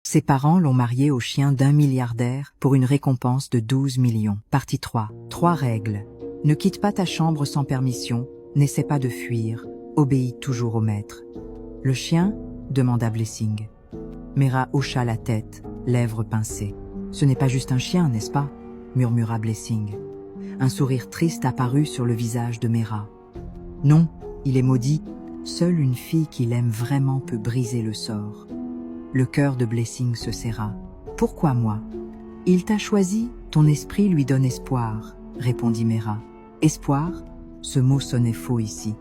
Ses parents l'ont marié au chien d'un milliardaire pour une récompense de 12 millions. Partie 3. 3 règles. Ne quitte pas ta chambre sans permission, n'essaie pas de fuir, obéis toujours au maître. Le chien demanda Blessing. Mera hocha la tête, lèvres pincées. Ce n'est pas juste un chien, n'est-ce pas? Murmura Blessing. Un sourire triste apparut sur le visage de Mera. Non, il est maudit. Seule une fille qu'il aime vraiment peut briser le sort. Le cœur de Blessing se serra. Pourquoi moi? Il t'a choisi, ton esprit lui donne espoir, répondit Mera. Espoir? Ce mot sonnait faux ici.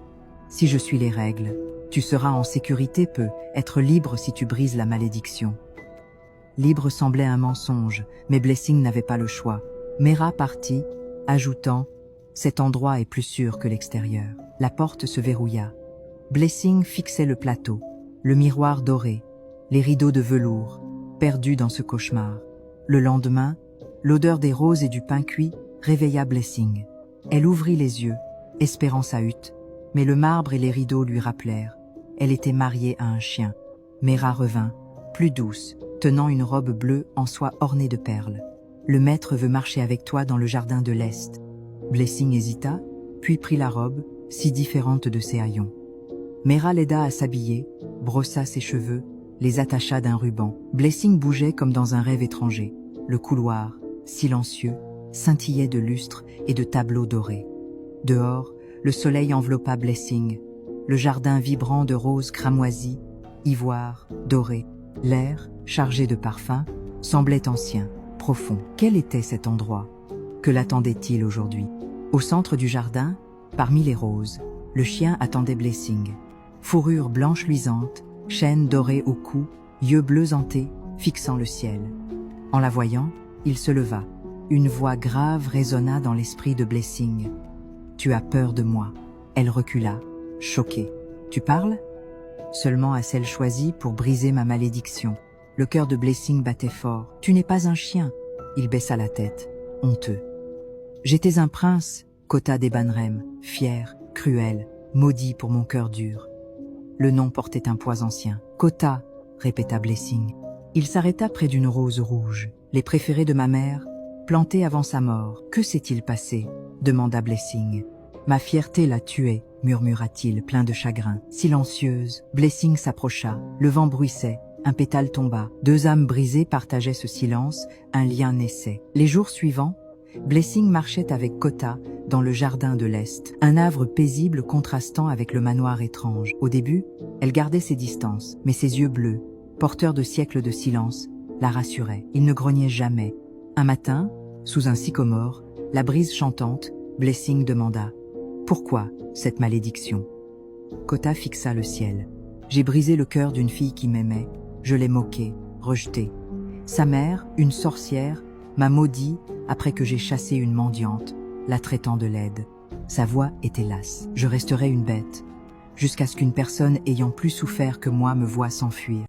Si je suis les règles, tu seras en sécurité, peut être libre si tu brises la malédiction. Libre semblait un mensonge, mais Blessing n'avait pas le choix. Mera partit, ajoutant « Cet endroit est plus sûr que l'extérieur ». La porte se verrouilla. Blessing fixait le plateau, le miroir doré, les rideaux de velours, perdus dans ce cauchemar. Le lendemain, l'odeur des roses et du pain cuit réveilla Blessing. Elle ouvrit les yeux, espérant sa hutte, mais le marbre et les rideaux lui rappelèrent. Elle était mariée à un chien. Mera revint, plus douce, tenant une robe bleue en soie ornée de perles. Le maître veut marcher avec toi dans le jardin de l'Est. Blessing hésita, puis prit la robe, si différente de ses haillons. Mera l'aida à s'habiller, brossa ses cheveux, les attacha d'un ruban. Blessing bougeait comme dans un rêve étranger. Le couloir, silencieux, scintillait de lustres et de tableaux dorés. Dehors, le soleil enveloppa Blessing, le jardin vibrant de roses cramoisies, ivoire, doré. L'air, chargé de parfums, semblait ancien, profond. Quel était cet endroit? Que l'attendait-il aujourd'hui? Au centre du jardin, parmi les roses, le chien attendait Blessing. Fourrure blanche luisante, chaîne dorée au cou, yeux bleusantés, fixant le ciel. En la voyant, il se leva. Une voix grave résonna dans l'esprit de Blessing. « Tu as peur de moi ». Elle recula, choquée. « Tu parles ?» Seulement à celle choisie pour briser ma malédiction. Le cœur de Blessing battait fort. « Tu n'es pas un chien ». Il baissa la tête, honteux. « J'étais un prince, Kota des Banrem, fier, cruel, maudit pour mon cœur dur. » Le nom portait un poids ancien. « Kota », répéta Blessing. Il s'arrêta près d'une rose rouge, les préférées de ma mère, plantée avant sa mort. « Que s'est-il passé ?» demanda Blessing. « Ma fierté l'a tué », murmura-t-il, plein de chagrin. Silencieuse, Blessing s'approcha. Le vent bruissait, un pétale tomba. 2 âmes brisées partageaient ce silence, un lien naissait. Les jours suivants, Blessing marchait avec Kota dans le jardin de l'Est, un havre paisible contrastant avec le manoir étrange. Au début, elle gardait ses distances, mais ses yeux bleus, porteurs de siècles de silence, la rassuraient. Il ne grognait jamais. Un matin, sous un sycomore, la brise chantante, Blessing demanda « Pourquoi cette malédiction ?» Kota fixa le ciel. « J'ai brisé le cœur d'une fille qui m'aimait, je l'ai moquée, rejetée. Sa mère, une sorcière, m'a maudit après que j'ai chassé une mendiante, la traitant de laide. Sa voix était lasse. Je resterai une bête, jusqu'à ce qu'une personne ayant plus souffert que moi me voie s'enfuir.